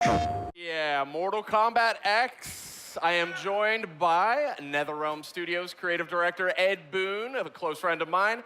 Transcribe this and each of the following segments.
Yeah, Mortal Kombat X. I am joined by NetherRealm Studios creative director Ed Boon, a close friend of mine.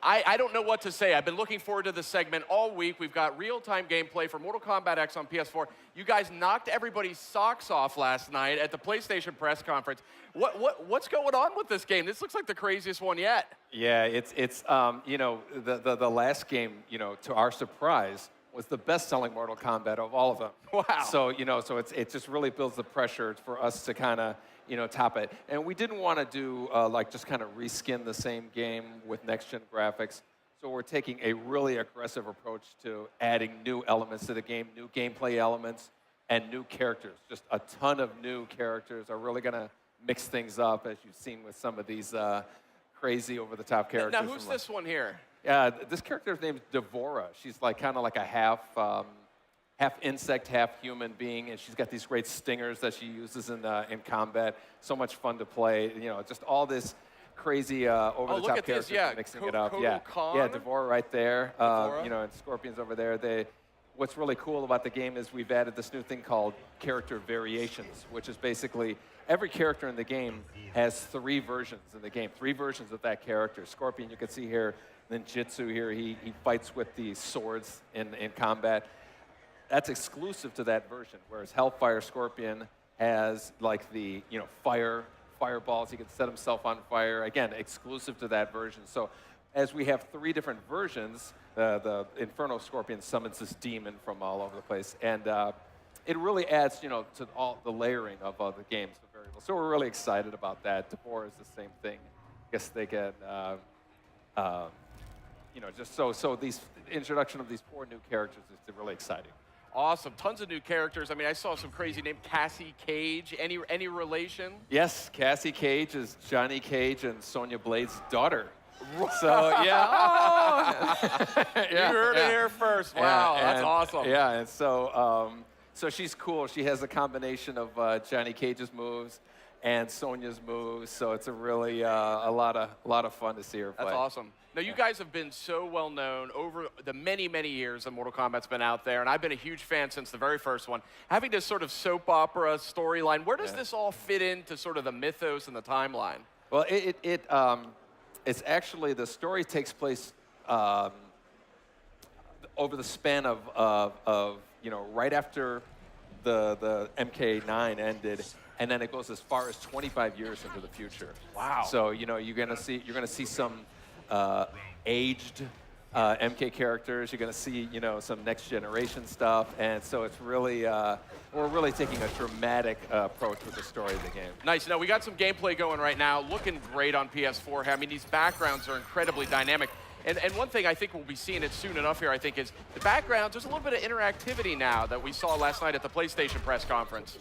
I don't know what to say. I've been looking forward to this segment all week. We've got real-time gameplay for Mortal Kombat X on PS4. You guys knocked everybody's socks off last night at the PlayStation press conference. What's going on with this game? This looks like the craziest one yet. Yeah, it's the last game, to our surprise, was the best-selling Mortal Kombat of all of them. Wow. So, it just really builds the pressure for us to kind of, top it. And we didn't want to do, just kind of reskin the same game with next-gen graphics. So we're taking a really aggressive approach to adding new elements to the game, new gameplay elements, and new characters. Just a ton of new characters are really going to mix things up, as you've seen with some of these crazy over-the-top characters. Now, who's this one here? This character's name is Devora. She's kind of like a half insect, half human being, and she's got these great stingers that she uses in combat. So much fun to play. Just all this crazy over-the-top characters mixing it up. Yeah, Devora right there. And Scorpion's over there. What's really cool about the game is we've added this new thing called character variations, which is basically every character in the game has 3 versions in the game, 3 versions of that character. Scorpion, you can see here. Then Jitsu here, he fights with the swords in combat. That's exclusive to that version, whereas Hellfire Scorpion has the fireballs. He can set himself on fire. Again, exclusive to that version. So as we have 3 different versions, the Inferno Scorpion summons this demon from all over the place. And it really adds, to all the layering of the game's variables. So we're really excited about that. Devora is the same thing. I guess they get... just so these introduction of these 4 new characters is really exciting. Awesome, tons of new characters. I mean, I saw some crazy name, Cassie Cage. Any relation? Yes, Cassie Cage is Johnny Cage and Sonya Blade's daughter. So yeah, you heard it here first. Wow, that's awesome. Yeah, and so she's cool. She has a combination of Johnny Cage's moves and Sonya's moves, so it's a really a lot of fun to see her play. That's awesome. Now, you guys have been so well known over the many, many years that Mortal Kombat's been out there, and I've been a huge fan since the very first one. Having this sort of soap opera storyline, where does this all fit into sort of the mythos and the timeline? Well, it's actually, the story takes place over the span of right after the MK9 ended. And then it goes as far as 25 years into the future. Wow. So you're gonna see some aged MK characters. You're gonna see some next generation stuff, and so it's really we're really taking a dramatic approach with the story of the game. Nice. Now we got some gameplay going right now, looking great on PS4. I mean, these backgrounds are incredibly dynamic. And one thing I think we'll be seeing it soon enough here, I think, is the backgrounds. There's a little bit of interactivity now that we saw last night at the PlayStation press conference.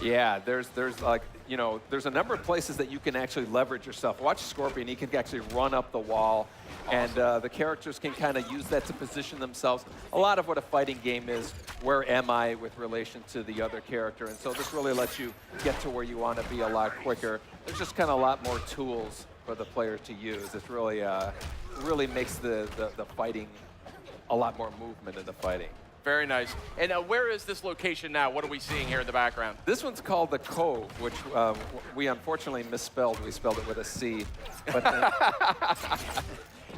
Yeah, there's a number of places that you can actually leverage yourself. Watch Scorpion, he can actually run up the wall, and the characters can kind of use that to position themselves. A lot of what a fighting game is, where am I with relation to the other character? And so this really lets you get to where you want to be a lot quicker. There's just kind of a lot more tools for the player to use. It's really makes the fighting a lot more movement in the fighting. Very nice. And where is this location now? What are we seeing here in the background? This one's called the Cove, which we unfortunately misspelled. We spelled it with a C. But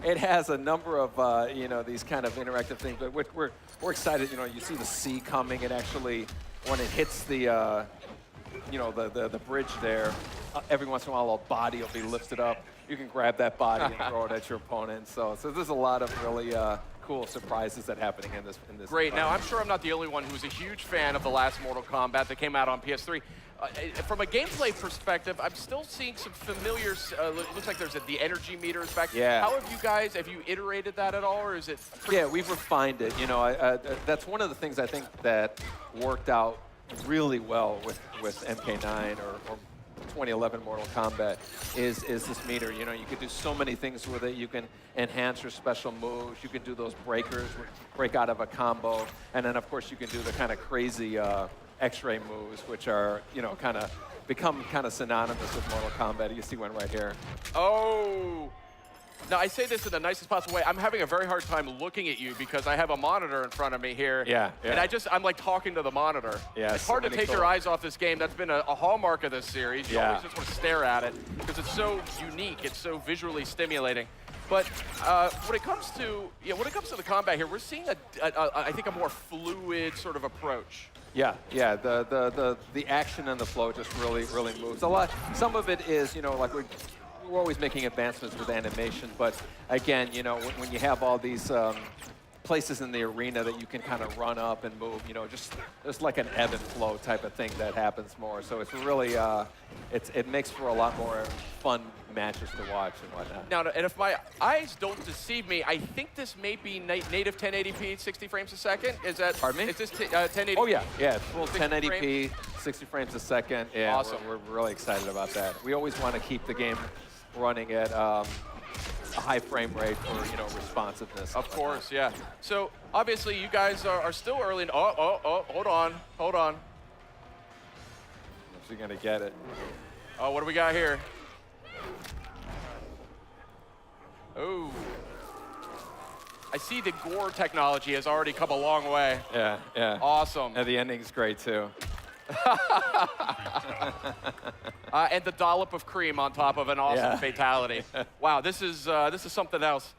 it has a number of these kind of interactive things. But we're excited. You see the sea coming. It actually, when it hits the the bridge there, every once in a while a body will be lifted up. You can grab that body and throw it at your opponent. So there's a lot of really cool surprises that are happening in this. Great. Now, I'm sure I'm not the only one who's a huge fan of the last Mortal Kombat that came out on PS3. From a gameplay perspective, I'm still seeing some familiar, looks like there's the energy meters back. Yeah. How have you iterated that at all, or is it? Yeah, we've refined it. That's one of the things I think that worked out really well with MK9 or 2011 Mortal Kombat is this meter. You could do so many things with it. You can enhance your special moves. You can do those breakers, break out of a combo. And then, of course, you can do the kind of crazy X-ray moves, which are, become kind of synonymous with Mortal Kombat. You see one right here. Oh! Now, I say this in the nicest possible way. I'm having a very hard time looking at you because I have a monitor in front of me here. Yeah, yeah. And I'm like talking to the monitor. Yeah, it's hard to take your eyes off this game. That's been a hallmark of this series. You always just want to stare at it because it's so unique. It's so visually stimulating. But when it comes to the combat here, we're seeing I think a more fluid sort of approach. Yeah, yeah. The action and the flow just really moves a lot. Some of it is, you know, like we're always making advancements with animation, but again, you know, when you have all these places in the arena that you can kind of run up and move, you know, just like an ebb and flow type of thing that happens more. So it's really, it makes for a lot more fun matches to watch and whatnot. Now, and if my eyes don't deceive me, I think this may be native 1080p, 60 frames a second. Is that? Pardon me? Is this 1080p? Oh yeah, yeah, it's full 60 1080p, 60 frames a second. Yeah, awesome. We're really excited about that. We always want to keep the game running at a high frame rate for, you know, responsiveness. Of course, yeah. So obviously you guys are still early. Hold on. If you're gonna get it. Oh, what do we got here? Oh. I see the gore technology has already come a long way. Yeah, yeah. Awesome. And the ending's great too. And the dollop of cream on top of an awesome fatality. Wow, this is something else.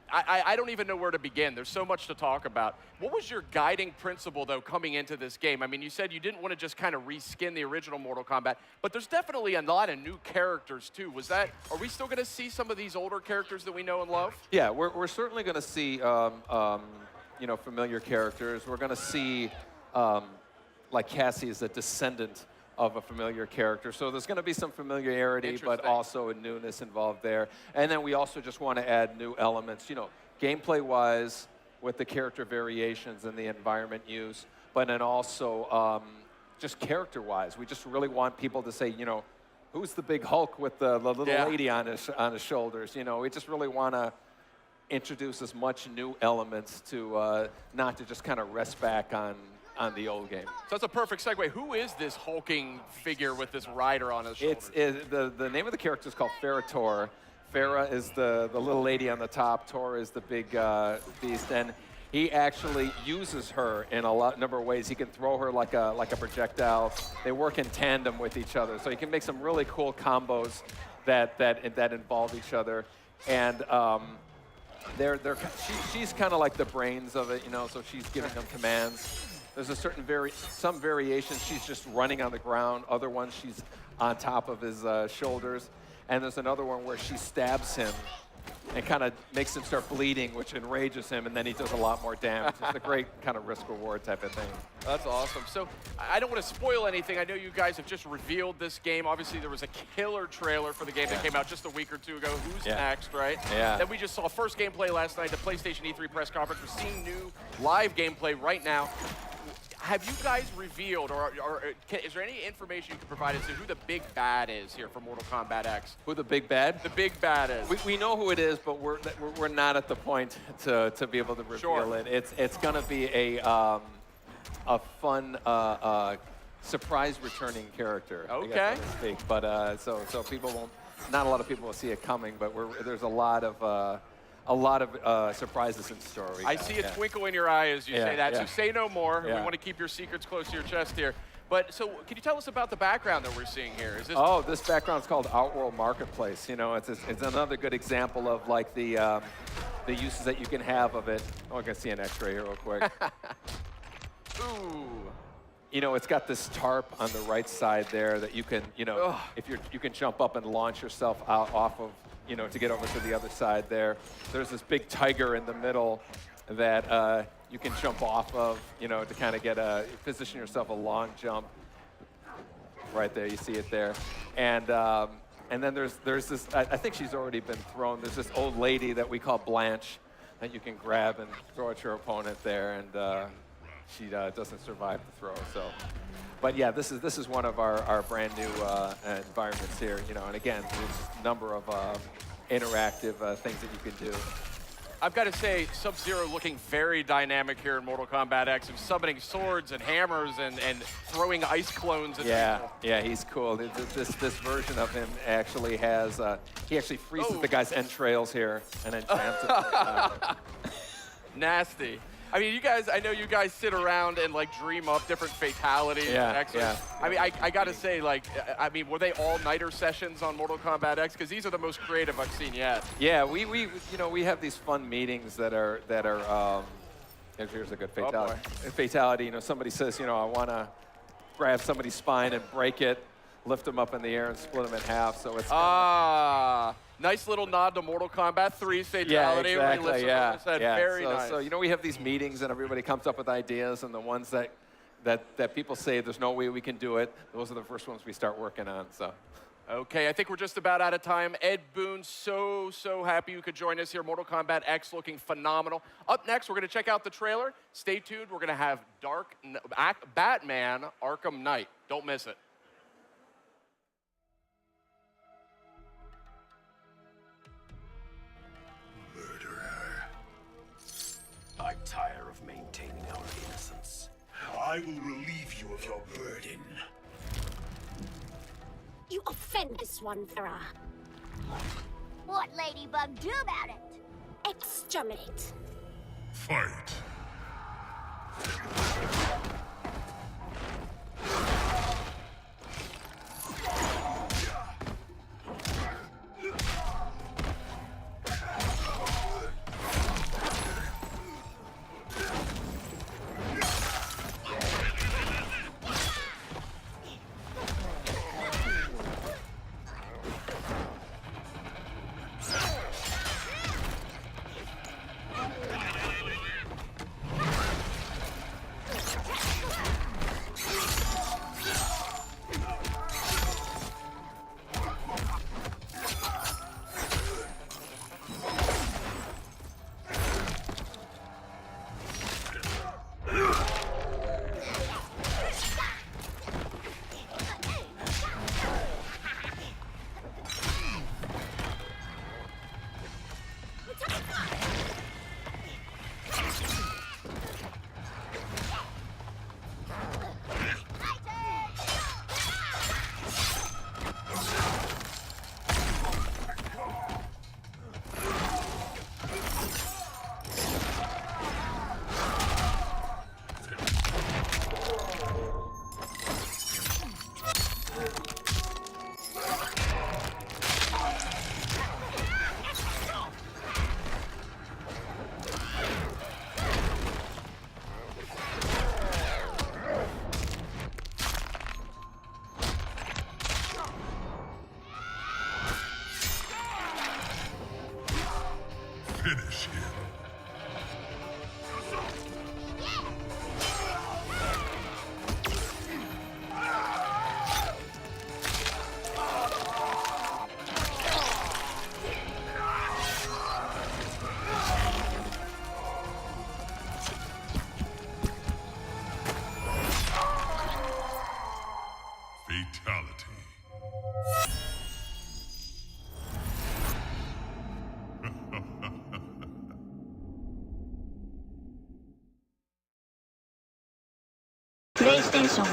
I don't even know where to begin. There's so much to talk about. What was your guiding principle, though, coming into this game? I mean, you said you didn't want to just kind of reskin the original Mortal Kombat, but there's definitely a lot of new characters, too. Are we still going to see some of these older characters that we know and love? Yeah, we're certainly going to see, you know, familiar characters. We're going to see, like Cassie is a descendant of a familiar character. So there's going to be some familiarity, but also a newness involved there. And then we also just want to add new elements, you know, gameplay-wise with the character variations and the environment use, but then also just character-wise. We just really want people to say, you know, who's the big Hulk with the little lady on his shoulders? You know, we just really want to introduce as much new elements to not to just kind of rest back on the old game. So that's a perfect segue. Who is this hulking figure with this rider on his shoulders? The name of the character is called Farah. Farah is the little lady on the top. Tor is the big beast, and he actually uses her in a number of ways. He can throw her like a projectile. They work in tandem with each other, so you can make some really cool combos that involve each other. And she's kind of like the brains of it, you know. So she's giving them commands. There's a some variations she's just running on the ground. Other ones she's on top of his shoulders. And there's another one where she stabs him and kind of makes him start bleeding, which enrages him, and then he does a lot more damage. It's a great kind of risk-reward type of thing. That's awesome. So I don't want to spoil anything. I know you guys have just revealed this game. Obviously, there was a killer trailer for the game that came out just a week or two ago. Who's next, right? Yeah. Then we just saw first gameplay last night, the PlayStation E3 press conference. We're seeing new live gameplay right now. Have you guys revealed, or is there any information you can provide as to who the big bad is here for Mortal Kombat X? Who the big bad? The big bad is. We know who it is, but we're not at the point to be able to reveal it. It's going to be a fun surprise returning character. Okay. I guess, so to speak. But so people won't. Not a lot of people will see it coming, but there's a lot of surprises in store. I see a twinkle in your eye as you say that, so say no more. Yeah. We want to keep your secrets close to your chest here. But so can you tell us about the background that we're seeing here? Is this this background's called Outworld Marketplace. You know, it's another good example of like the uses that you can have of it. Oh, I can see an X-ray here real quick. Ooh. You know, it's got this tarp on the right side there that you can, you know, you can jump up and launch yourself out off of, you know, to get over to the other side there. There's this big tiger in the middle that you can jump off of, you know, to kind of position yourself a long jump. Right there, you see it there. And then there's this, I think she's already been thrown. There's this old lady that we call Blanche that you can grab and throw at your opponent there, and she doesn't survive the throw. So, but yeah, this is one of our brand new environments here, you know. And again, there's a number of interactive things that you can do. I've got to say, Sub-Zero looking very dynamic here in Mortal Kombat X, and summoning swords and hammers and throwing ice clones at people. Yeah, he's cool. This version of him actually has, he actually freezes the guy's entrails here and then jams it. Nasty. I mean, you guys, I know you guys sit around and like dream up different fatalities. Yeah, Yeah. I mean, I gotta say, like, I mean, were they all-nighter sessions on Mortal Kombat X? Because these are the most creative I've seen yet. Yeah, we have these fun meetings that are here's a good fatality. Fatality, you know, somebody says, you know, I want to grab somebody's spine and break it, lift them up in the air and split them in half. So it's nice little nod to Mortal Kombat 3's fatality. Yeah, exactly. Yeah. Very nice. So, you know, we have these meetings and everybody comes up with ideas, and the ones that people say there's no way we can do it, those are the first ones we start working on. So. Okay, I think we're just about out of time. Ed Boon, so happy you could join us here. Mortal Kombat X looking phenomenal. Up next, we're going to check out the trailer. Stay tuned. We're going to have Batman Arkham Knight. Don't miss it. I tire of maintaining our innocence. I will relieve you of your burden. You offend this one, Farah. What Ladybug do about it? Exterminate. Fight. Finish him. Fatality. PlayStation